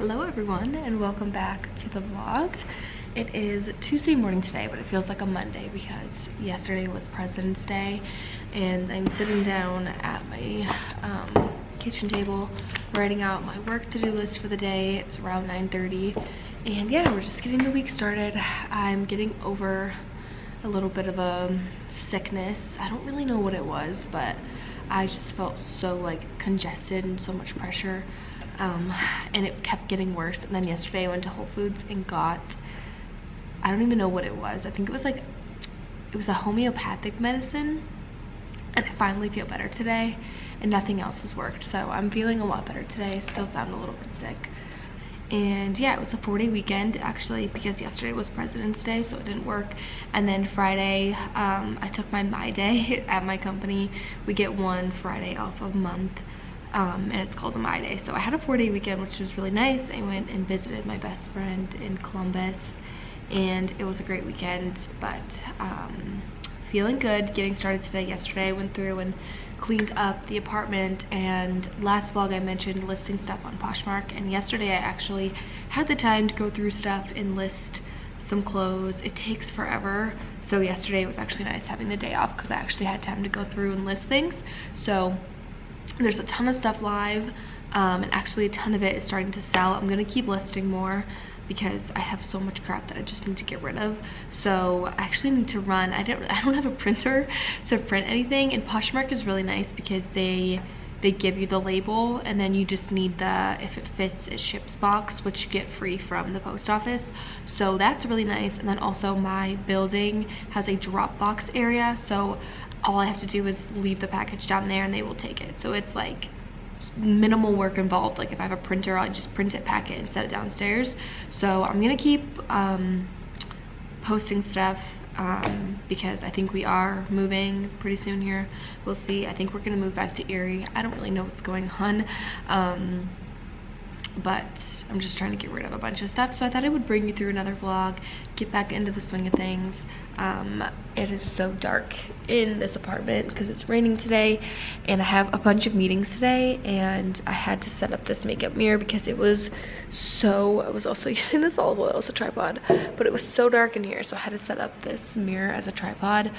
Hello everyone and welcome back to the vlog. It is Tuesday morning today, but it feels like a Monday because yesterday was President's Day and I'm sitting down at my kitchen table writing out my work to-do list for the day. It's around 9:30 and yeah, we're just getting the week started. I'm getting over a little bit of a sickness. I don't really know what it was, but I just felt so like congested and so much pressure. And it kept getting worse, and then yesterday I went to Whole Foods and got, I don't even know what it was. I think it was a homeopathic medicine, and I finally feel better today and nothing else has worked, so I'm feeling a lot better today. Still sound a little bit sick. And yeah, it was a 4-day weekend actually, because yesterday was President's Day, so it didn't work. And then Friday, I took my day at my company. We get one Friday off a month. And it's called a My Day. So I had a 4-day weekend, which was really nice. I went and visited my best friend in Columbus, and it was a great weekend. But feeling good, getting started today. Yesterday I went through and cleaned up the apartment, and last vlog I mentioned listing stuff on Poshmark, and yesterday I actually had the time to go through stuff and list some clothes. It takes forever, so yesterday was actually nice having the day off because I actually had time to go through and list things. So there's a ton of stuff live, and actually a ton of it is starting to sell. I'm gonna keep listing more because I have so much crap that I just need to get rid of. So I actually need to run. I don't have a printer to print anything, and Poshmark is really nice because they give you the label, and then you just need the if it fits it ships box, which you get free from the post office. So that's really nice. And then also my building has a drop box area, so all I have to do is leave the package down there and they will take it. So it's like minimal work involved. Like if I have a printer, I'll just print it, pack it, and set it downstairs. So I'm gonna keep posting stuff because I think we are moving pretty soon here. We'll see. I think we're gonna move back to Erie. I don't really know what's going on, but I'm just trying to get rid of a bunch of stuff. So I thought I would bring you through another vlog, get back into the swing of things. It is so dark in this apartment because it's raining today, and I have a bunch of meetings today, and I had to set up this makeup mirror because it was so, I was also using this olive oil as a tripod, but it was so dark in here, so I had to set up this mirror as a tripod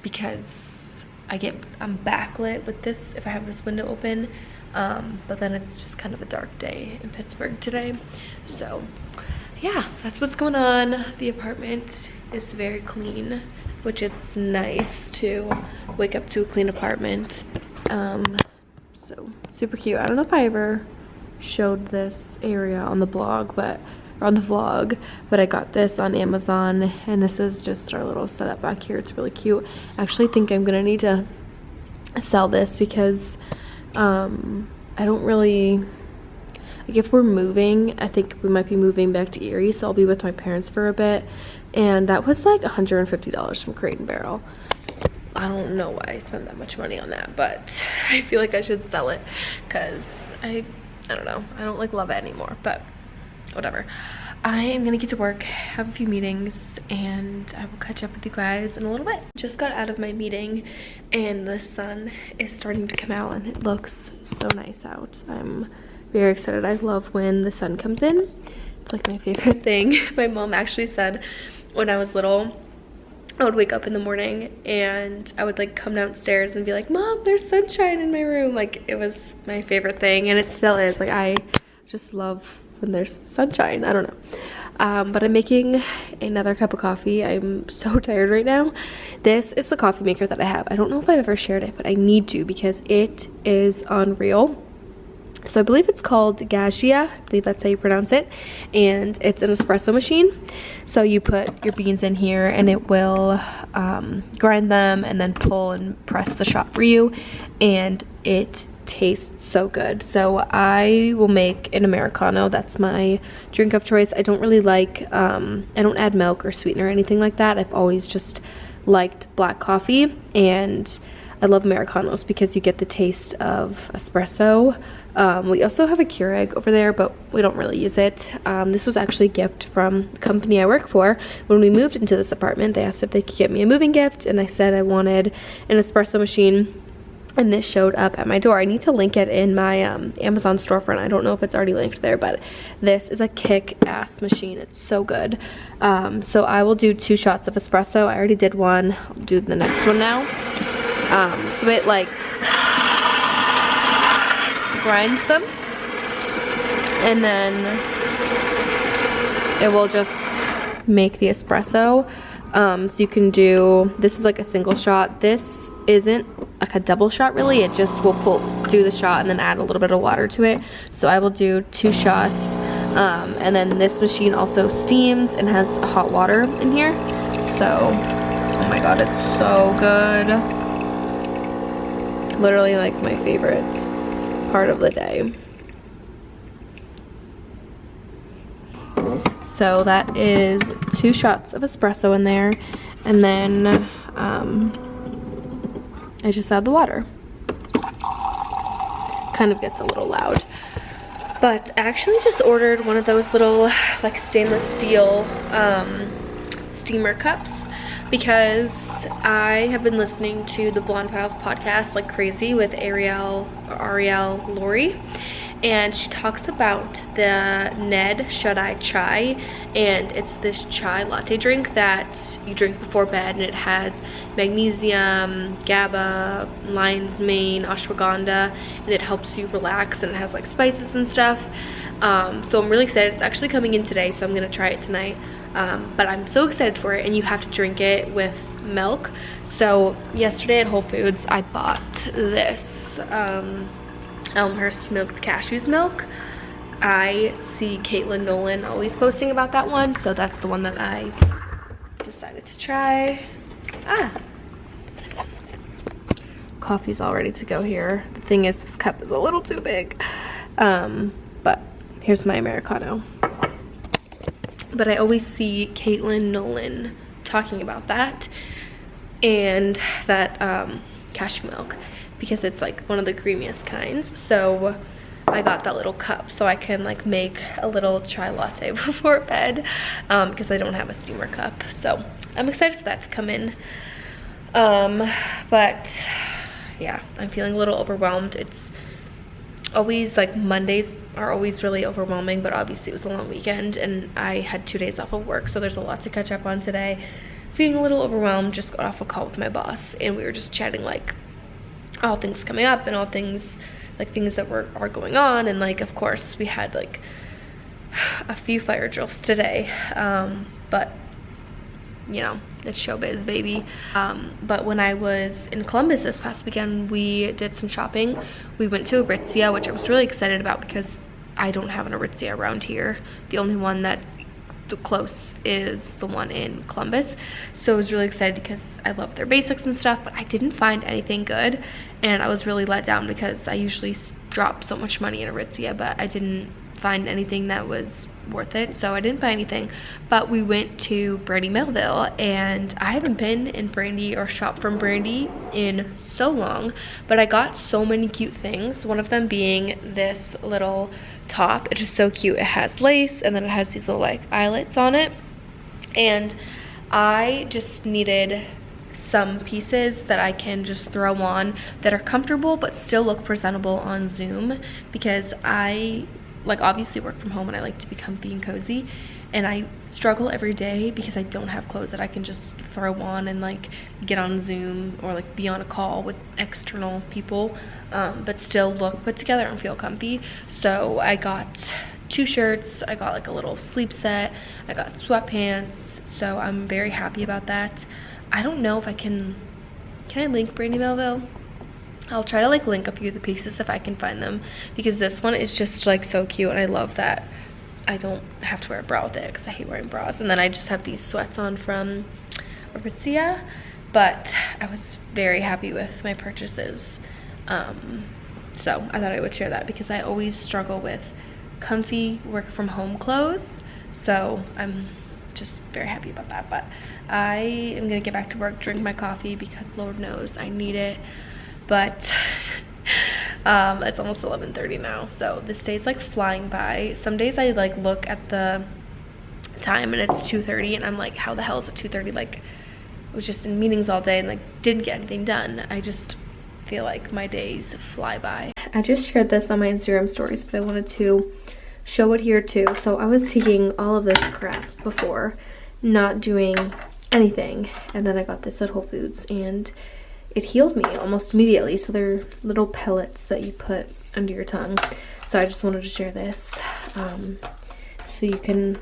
because I'm backlit with this if I have this window open. But then it's just kind of a dark day in Pittsburgh today. So yeah, that's what's going on. The apartment is very clean, which it's nice to wake up to a clean apartment. So super cute. I don't know if I ever showed this area on the blog, or on the vlog, but I got this on Amazon, and this is just our little setup back here. It's really cute. I actually think I'm gonna need to sell this because I don't really, like, if we're moving, I think we might be moving back to Erie, so I'll be with my parents for a bit, and that was like $150 from Crate and Barrel. I don't know why I spent that much money on that, but I feel like I should sell it because I don't know, I don't like love it anymore, but whatever. I am gonna get to work, have a few meetings, and I will catch up with you guys in a little bit. Just got out of my meeting and the sun is starting to come out and it looks so nice out. I'm very excited. I love when the sun comes in. It's like my favorite thing. My mom actually said when I was little, I would wake up in the morning and I would like come downstairs and be like, Mom, there's sunshine in my room. Like, it was my favorite thing, and it still is. Like, I just love when there's sunshine. I don't know. But I'm making another cup of coffee. I'm so tired right now. This is the coffee maker that I have. I don't know if I've ever shared it, but I need to because it is unreal. So I believe it's called Gaggia. I believe that's how you pronounce it. And it's an espresso machine. So you put your beans in here and it will grind them and then pull and press the shot for you. And it tastes so good. So I will make an Americano. That's my drink of choice. I don't really like, I don't add milk or sweetener or anything like that. I've always just liked black coffee, and I love Americanos because you get the taste of espresso. We also have a Keurig over there, but we don't really use it. This was actually a gift from the company I work for. When we moved into this apartment, they asked if they could get me a moving gift, and I said I wanted an espresso machine. and this showed up at my door. I need to link it in my Amazon storefront. I don't know if it's already linked there, but this is a kick-ass machine. It's so good. So I will do 2 shots of espresso. I already did one. I'll do the next one now. So it like grinds them, and then it will just make the espresso. So you can do, this is like a single shot. This isn't like a double shot really. It just will do the shot and then add a little bit of water to it. So I will do 2 shots. And then this machine also steams and has hot water in here. So, oh my god, it's so good. Literally like my favorite part of the day. So that is 2 shots of espresso in there, and then I just add the water. Kind of gets a little loud, but I actually just ordered one of those little like stainless steel steamer cups because I have been listening to the Blonde Files podcast like crazy with Ariel Laurie. And she talks about the Ned Shut-Eye Chai, and it's this chai latte drink that you drink before bed, and it has magnesium, GABA, lion's mane, ashwagandha, and it helps you relax, and it has like spices and stuff. So I'm really excited. It's actually coming in today, so I'm gonna try it tonight. But I'm so excited for it, and you have to drink it with milk. So yesterday at Whole Foods, I bought this Elmhurst milked cashews milk. I see Caitlin Nolan always posting about that one, so that's the one that I decided to try. Coffee's all ready to go here. The thing is, this cup is a little too big, but here's my Americano. But I always see Caitlin Nolan talking about that and that cashew milk, because it's like one of the creamiest kinds. So I got that little cup so I can like make a little chai latte before bed, because I don't have a steamer cup. So I'm excited for that to come in. But yeah, I'm feeling a little overwhelmed. It's always like Mondays are always really overwhelming, but obviously it was a long weekend and I had 2 days off of work, so there's a lot to catch up on today. Feeling a little overwhelmed. Just got off a call with my boss and we were just chatting like all things coming up and all things like things that are going on, and like of course we had like a few fire drills today, but you know, it's showbiz, baby. But when I was in Columbus this past weekend, we did some shopping. We went to Aritzia, which I was really excited about because I don't have an Aritzia around here. The only one that's close is the one in Columbus, so I was really excited because I love their basics and stuff, but I didn't find anything good, and I was really let down because I usually drop so much money in Aritzia, but I didn't find anything that was worth it, so I didn't buy anything. But we went to Brandy Melville, and I haven't been in Brandy or shopped from Brandy in so long, but I got so many cute things, one of them being this little top. It is so cute. It has lace, and then it has these little like eyelets on it, and I just needed some pieces that I can just throw on that are comfortable but still look presentable on Zoom, because I like obviously work from home and I like to be comfy and cozy, and I struggle every day because I don't have clothes that I can just throw on and like get on Zoom or like be on a call with external people, but still look put together and feel comfy. So I got 2 shirts, I got like a little sleep set, I got sweatpants, so I'm very happy about that. I don't know if I can I link Brandy Melville? I'll try to like link a few of the pieces if I can find them, because this one is just like so cute, and I love that I don't have to wear a bra with it because I hate wearing bras. And then I just have these sweats on from Aritzia, but I was very happy with my purchases. So I thought I would share that because I always struggle with comfy work from home clothes, so I'm just very happy about that. But I am gonna get back to work, drink my coffee, because Lord knows I need it. But it's almost 11:30 now, so this day's like flying by. Some days I like look at the time and it's 2:30 and I'm like, how the hell is it 2:30? Like, I was just in meetings all day and like didn't get anything done. I just feel like my days fly by. I just shared this on my Instagram stories, but I wanted to show it here too. So I was taking all of this crap before, not doing anything, and then I got this at Whole Foods and it healed me almost immediately. So they're little pellets that you put under your tongue. So I just wanted to share this so you can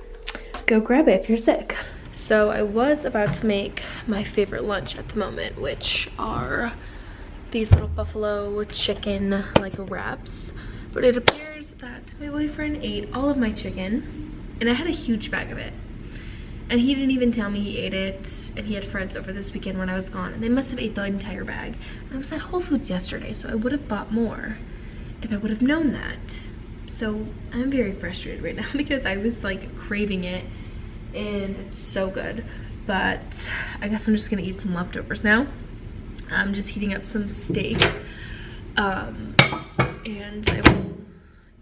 go grab it if you're sick. So I was about to make my favorite lunch at the moment, which are these little buffalo chicken like wraps, but it appears that my boyfriend ate all of my chicken, and I had a huge bag of it, and he didn't even tell me he ate it. And he had friends over this weekend when I was gone, and they must have ate the entire bag. And I was at Whole Foods yesterday, so I would have bought more if I would have known that. So I'm very frustrated right now because I was like craving it and it's so good, but I guess I'm just gonna eat some leftovers now. I'm just heating up some steak, and I will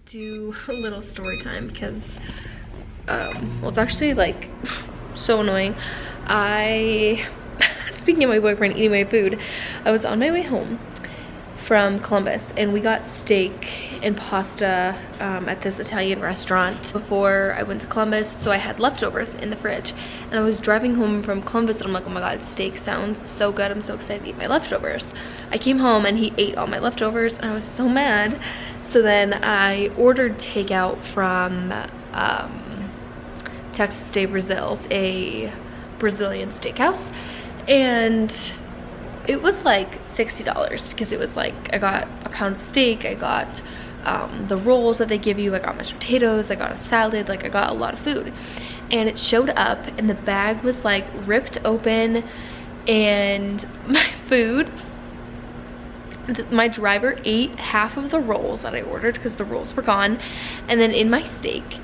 do a little story time because well, it's actually like so annoying. Speaking of my boyfriend eating my food, I was on my way home from Columbus and we got steak and pasta at this Italian restaurant before I went to Columbus, so I had leftovers in the fridge, and I was driving home from Columbus and I'm like, oh my god, steak sounds so good, I'm so excited to eat my leftovers. I came home and he ate all my leftovers and I was so mad. So then I ordered takeout from Texas de Brazil, a Brazilian steakhouse, and it was like $60 because it was like I got a pound of steak, I got the rolls that they give you, I got mashed potatoes, I got a salad, like I got a lot of food. And it showed up and the bag was like ripped open, and my food, my driver ate half of the rolls that I ordered because the rolls were gone, and then in my steak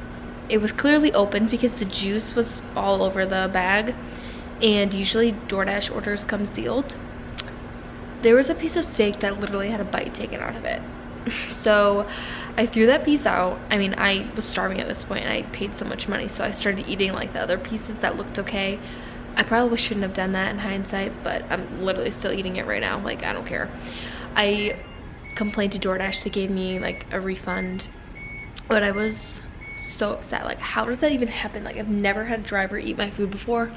it was clearly open because the juice was all over the bag, and usually DoorDash orders come sealed. There was a piece of steak that literally had a bite taken out of it. So I threw that piece out. I mean, I was starving at this point and I paid so much money, so I started eating like the other pieces that looked okay. I probably shouldn't have done that in hindsight, but I'm literally still eating it right now. Like, I don't care. I complained to DoorDash. They gave me like a refund, but I was so upset. Like, how does that even happen? Like, I've never had a driver eat my food before.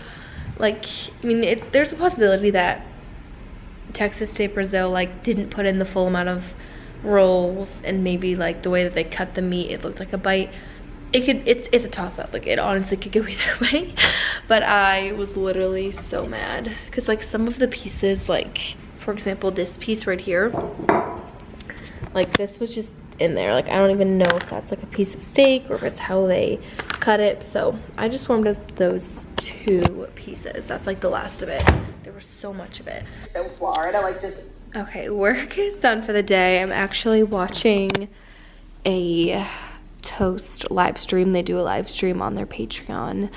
Like, I mean, there's a possibility that Texas de Brazil like didn't put in the full amount of rolls, and maybe like the way that they cut the meat, it looked like a bite. It's a toss-up. Like, it honestly could go either way. But I was literally so mad because like some of the pieces, like for example this piece right here, like this was just in there. Like, I don't even know if that's like a piece of steak or if it's how they cut it. So I just warmed up those 2 pieces. That's like the last of it. There was so much of it. So Florida, like just... Okay, work is done for the day. I'm actually watching a toast live stream. They do a live stream on their Patreon.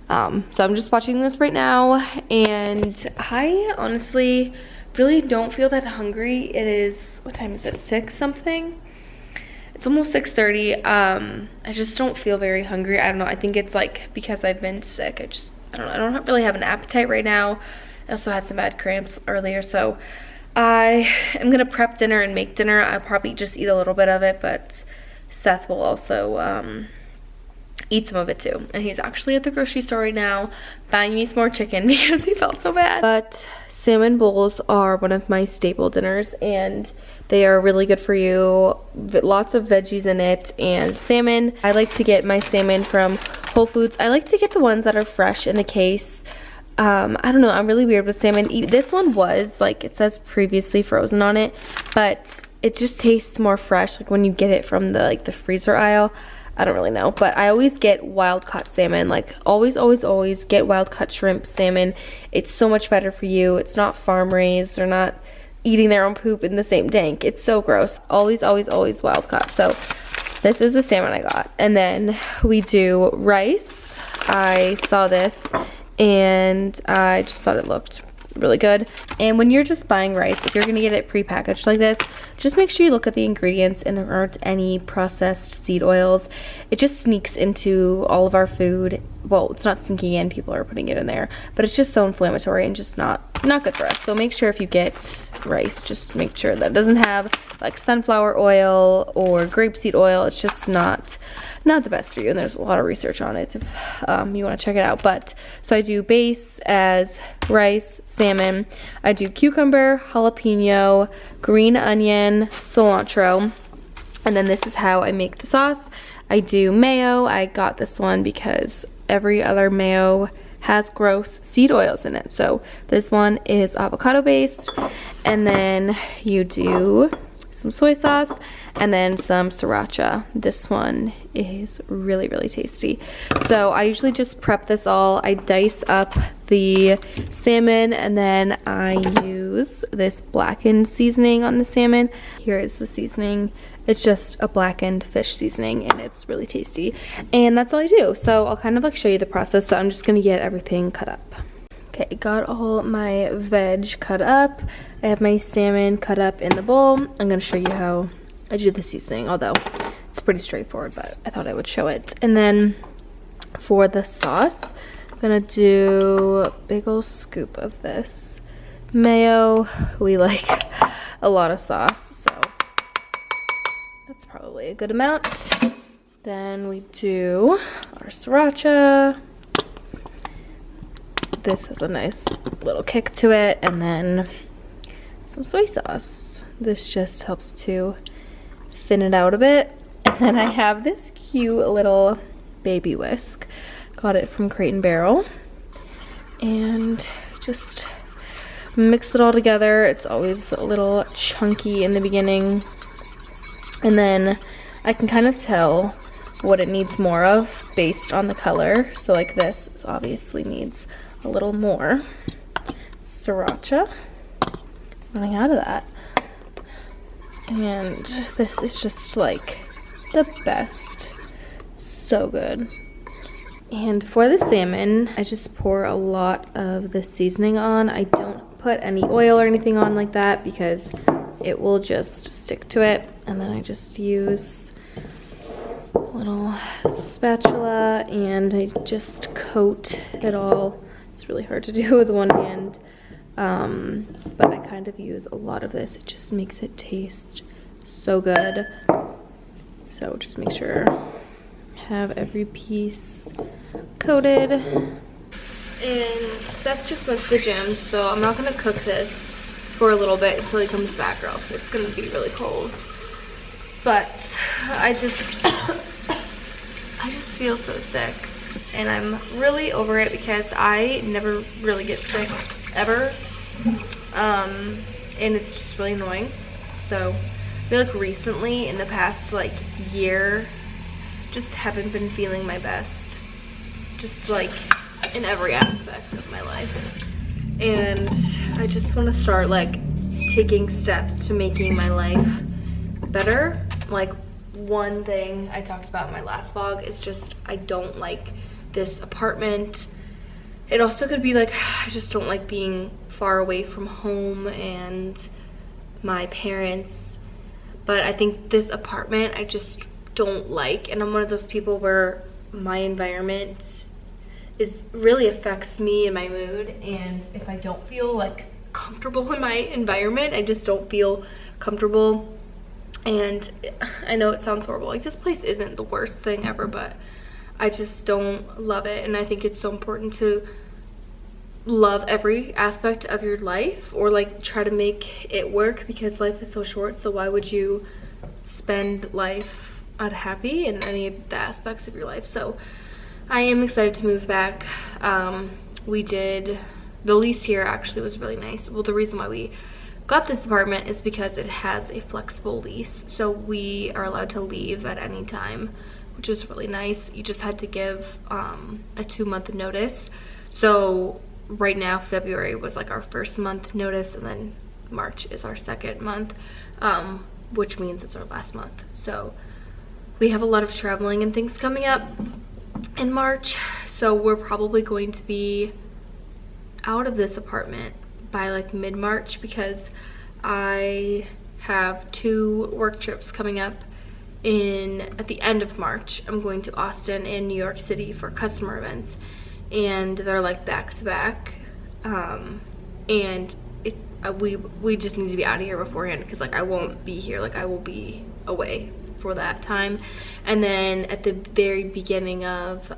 So I'm just watching this right now, and I honestly really don't feel that hungry. It is, what time is it? 6 something? It's almost 6:30. I just don't feel very hungry. I don't know. I think it's like because I've been sick. I don't really have an appetite right now. I also had some bad cramps earlier, so I am gonna prep dinner and make dinner. I'll probably just eat a little bit of it, but Seth will also eat some of it too. And he's actually at the grocery store right now buying me some more chicken because he felt so bad. But salmon bowls are one of my staple dinners, and they are really good for you. Lots of veggies in it, and salmon. I like to get my salmon from Whole Foods. I like to get the ones that are fresh in the case. I don't know, I'm really weird with salmon. This one was, like, it says previously frozen on it, but it just tastes more fresh, like when you get it from the, like, the freezer aisle. I don't really know, but I always get wild caught salmon. Like, always get wild caught shrimp salmon. It's so much better for you. It's not farm raised. They're not eating their own poop in the same tank. It's so gross. Always wild caught. So this is the salmon I got. And then we do rice. I saw this and I just thought it looked really good. And when you're just buying rice, if you're gonna get it pre-packaged like this, just make sure you look at the ingredients and there aren't any processed seed oils. It just sneaks into all of our food. Well, it's not sneaking in, people are putting it in there, but it's just so inflammatory and just not not good for us. So make sure if you get rice, just make sure that it doesn't have like sunflower oil or grapeseed oil. It's just not the best for you, and there's a lot of research on it if you want to check it out. But so I do base as rice, salmon. I do cucumber, jalapeno, green onion, cilantro, and then this is how I make the sauce. I do mayo. I got this one because every other mayo has gross seed oils in it. So this one is avocado based, and then you do some soy sauce and then some sriracha. This one is really, really tasty. So I usually just prep this all. I dice up the salmon and then I use this blackened seasoning on the salmon. Here is the seasoning. It's just a blackened fish seasoning and it's really tasty. And that's all I do. So I'll kind of like show you the process, but I'm just gonna get everything cut up. Okay, got all my veg cut up. I have my salmon cut up in the bowl. I'm gonna show you how I do the seasoning, although it's pretty straightforward, but I thought I would show it. And then for the sauce, I'm gonna do a big old scoop of this mayo. We like a lot of sauce, so that's probably a good amount. Then we do our sriracha. This has a nice little kick to it, and then some soy sauce. This just helps to thin it out a bit. And then I have this cute little baby whisk. Got it from Crate & Barrel. And just mix it all together. It's always a little chunky in the beginning. And then I can kind of tell what it needs more of based on the color. So like this obviously needs a little more sriracha. Running out of that. And this is just like the best. So good. And for the salmon, I just pour a lot of the seasoning on. I don't put any oil or anything on like that because it will just stick to it. And then I just use a little spatula and I just coat it all. It's really hard to do with one hand, but I kind of use a lot of this. It just makes it taste so good. So just make sure have every piece coated. And Seth just went to the gym, so I'm not gonna cook this for a little bit until he comes back, or else it's gonna be really cold. But I just feel so sick. And I'm really over it because I never really get sick ever, and it's just really annoying. So I feel like recently in the past like year just haven't been feeling my best, just like in every aspect of my life. And I just want to start like taking steps to making my life better. Like one thing I talked about in my last vlog is just I don't like this apartment. It also could be like I just don't like being far away from home and my parents, but I think this apartment I just don't like, and I'm one of those people where my environment really affects me and my mood, and if I don't feel like comfortable in my environment, I just don't feel comfortable. And I know it sounds horrible, like this place isn't the worst thing ever, but I just don't love it. And I think it's so important to love every aspect of your life, or like try to make it work, because life is so short. So why would you spend life unhappy in any of the aspects of your life? So I am excited to move back. We did, the lease here actually was really nice. Well, the reason why we got this apartment is because it has a flexible lease. So we are allowed to leave at any time, which is really nice. You just had to give a 2-month notice. So right now, February was like our first month notice, and then March is our second month, which means it's our last month. So we have a lot of traveling and things coming up in March. So we're probably going to be out of this apartment by like mid-March, because I have 2 work trips coming up at the end of March. I'm going to Austin and New York City for customer events, and they're like back to back. and we just need to be out of here beforehand, because like I won't be here, like I will be away for that time. And then at the very beginning of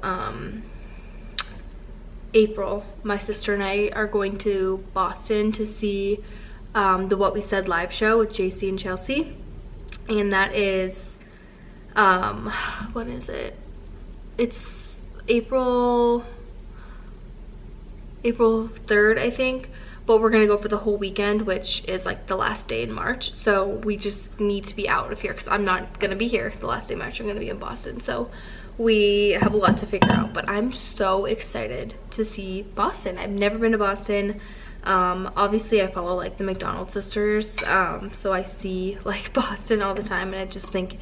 April, my sister and I are going to Boston to see the What We Said live show with JC and Chelsea, and that is what is it? It's April 3rd, I think. But we're gonna go for the whole weekend, which is like the last day in March. So we just need to be out of here, because I'm not gonna be here the last day of March. I'm gonna be in Boston. So we have a lot to figure out, but I'm so excited to see Boston. I've never been to Boston. Obviously I follow like the McDonald sisters, so I see like Boston all the time, and I just think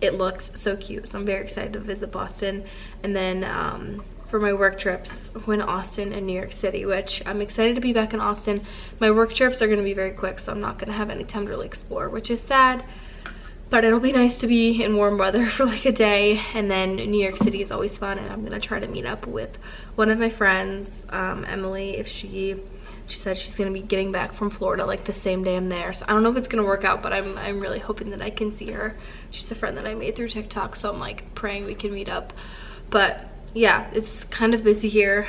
it looks so cute. So I'm very excited to visit Boston. And then for my work trips, we're in Austin and New York City, which I'm excited to be back in Austin. My work trips are gonna be very quick, so I'm not gonna have any time to really explore, which is sad, but it'll be nice to be in warm weather for like a day. And then New York City is always fun, and I'm gonna try to meet up with one of my friends, Emily, if she said she's gonna be getting back from Florida like the same day I'm there. So I don't know if it's gonna work out, but I'm really hoping that I can see her. She's a friend that I made through TikTok, so I'm like praying we can meet up. But yeah, it's kind of busy here.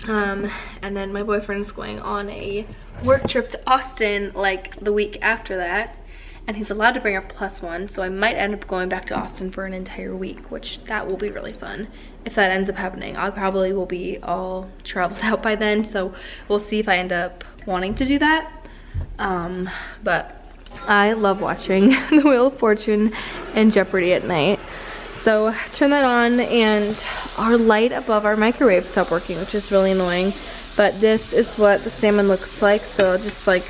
And then my boyfriend is going on a work trip to Austin like the week after that, and he's allowed to bring a +1, so I might end up going back to Austin for an entire week, which that will be really fun if that ends up happening. I probably will be all traveled out by then, so we'll see if I end up wanting to do that. But I love watching The Wheel of Fortune and Jeopardy at night. So turn that on, and our light above our microwave stopped working, which is really annoying. But this is what the salmon looks like, so I'll just like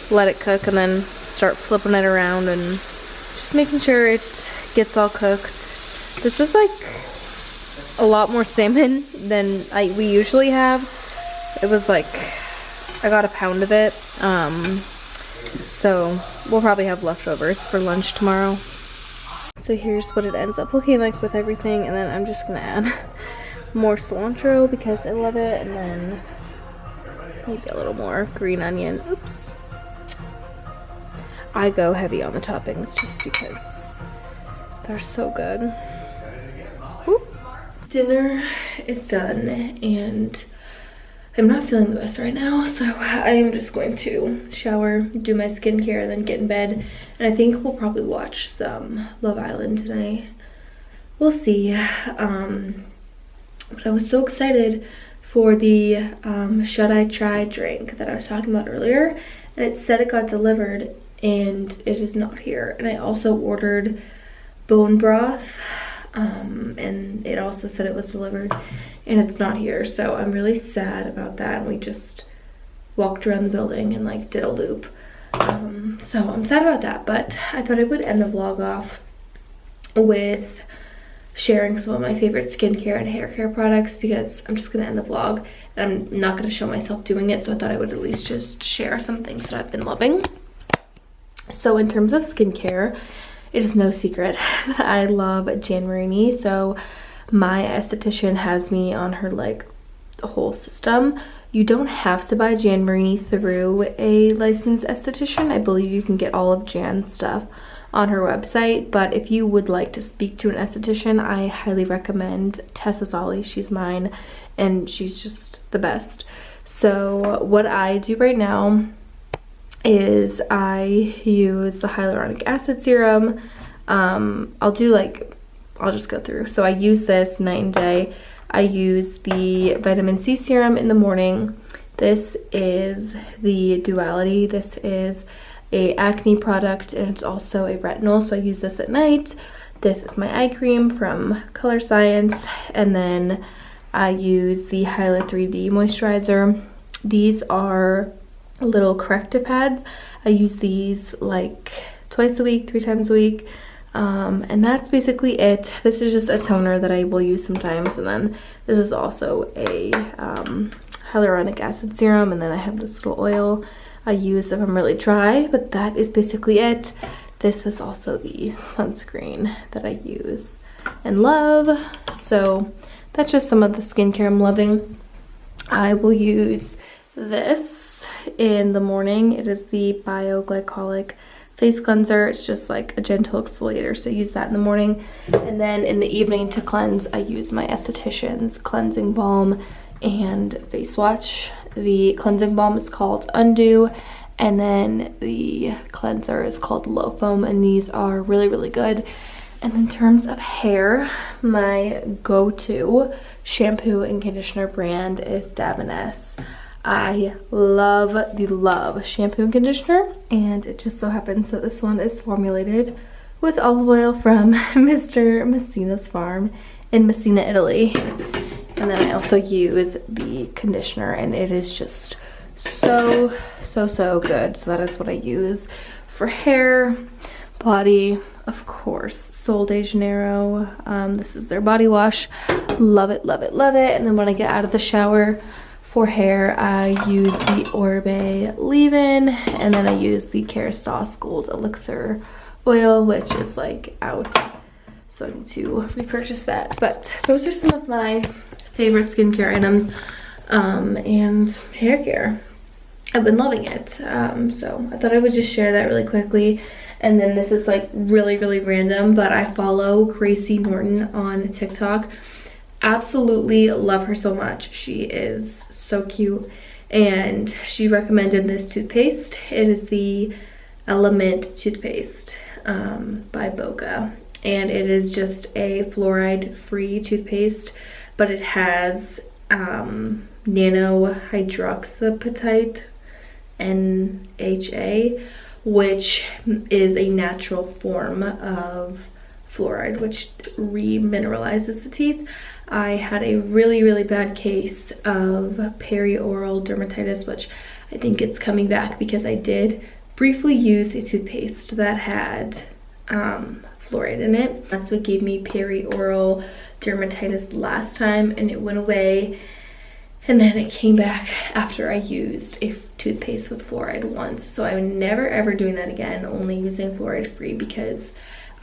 let it cook and then start flipping it around and just making sure it gets all cooked. This is like a lot more salmon than we usually have. It was like, I got a pound of it, so we'll probably have leftovers for lunch tomorrow. So here's what it ends up looking like with everything, and then I'm just gonna add more cilantro because I love it, and then maybe a little more green onion. Oops. I go heavy on the toppings just because they're so good. Whoop. Dinner is done, and I'm not feeling the best right now, so I am just going to shower, do my skincare, and then get in bed. And I think we'll probably watch some Love Island tonight. We'll see. But I was so excited for the Should I Try drink that I was talking about earlier, and it said it got delivered, and it is not here. And I also ordered bone broth, and it also said it was delivered, and it's not here. So I'm really sad about that, and we just walked around the building and like did a loop. So I'm sad about that, but I thought I would end the vlog off with sharing some of my favorite skincare and hair care products, because I'm just gonna end the vlog and I'm not gonna show myself doing it, so I thought I would at least just share some things that I've been loving. So in terms of skincare, it is no secret that I love Jan Marini. So my esthetician has me on her like whole system. You don't have to buy Jan Marini through a licensed esthetician. I believe you can get all of Jan's stuff on her website, but if you would like to speak to an esthetician, I highly recommend Tessa Solly. She's mine, and she's just the best. So what I do right now is I use the hyaluronic acid serum. I'll just go through. So I use this night and day. I use the vitamin C serum in the morning. This is the Duality. This is a acne product, and it's also a retinol, so I use this at night. This is my eye cream from Color Science, and then I use the Hyla 3D moisturizer. These are little corrective pads. I use these like twice a week, 3 times a week, and that's basically it. This is just a toner that I will use sometimes, and then this is also a hyaluronic acid serum, and then I have this little oil I use if I'm really dry, but that is basically it. This is also the sunscreen that I use and love. So that's just some of the skincare I'm loving. I will use this in the morning. It is the bioglycolic face cleanser. It's just like a gentle exfoliator, so I use that in the morning. And then in the evening to cleanse, I use my esthetician's cleansing balm and face wash. The cleansing balm is called Undo, and then the cleanser is called Low Foam, and these are really, really good. And in terms of hair, my go-to shampoo and conditioner brand is Davines. I love the Love shampoo and conditioner, and it just so happens that this one is formulated with olive oil from Mr. Messina's farm in Messina, Italy. And then I also use the conditioner, and it is just so good. So that is what I use for hair, body, of course, Sol de Janeiro. This is their body wash. Love it, love it, love it. And then when I get out of the shower for hair, I use the Orbe leave-in, and then I use the Kerastase Gold Elixir oil, which is like out. So I need to repurchase that. But those are some of my favorite skincare items and hair care. I've been loving it. So I thought I would just share that really quickly. And then this is like really, really random, but I follow Gracie Norton on TikTok. Absolutely love her so much. She is so cute, and she recommended this toothpaste. It is the Element toothpaste by Boca, and it is just a fluoride-free toothpaste, but it has nanohydroxyapatite, NHA, which is a natural form of fluoride, which remineralizes the teeth. I had a really, really bad case of perioral dermatitis, which I think it's coming back because I did briefly use a toothpaste that had fluoride in it. That's what gave me perioral dermatitis last time, and it went away. And then it came back after I used a toothpaste with fluoride once. So I'm never ever doing that again, only using fluoride free, because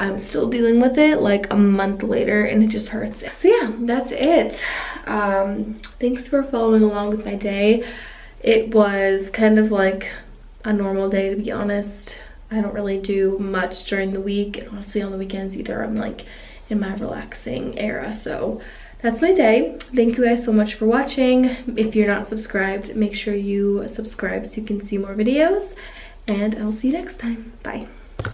I'm still dealing with it like a month later and it just hurts. So yeah, that's it. Thanks for following along with my day. It was kind of like a normal day, to be honest. I don't really do much during the week, and honestly on the weekends either. I'm like in my relaxing era. So that's my day. Thank you guys so much for watching. If you're not subscribed, make sure you subscribe so you can see more videos, and I'll see you next time. Bye.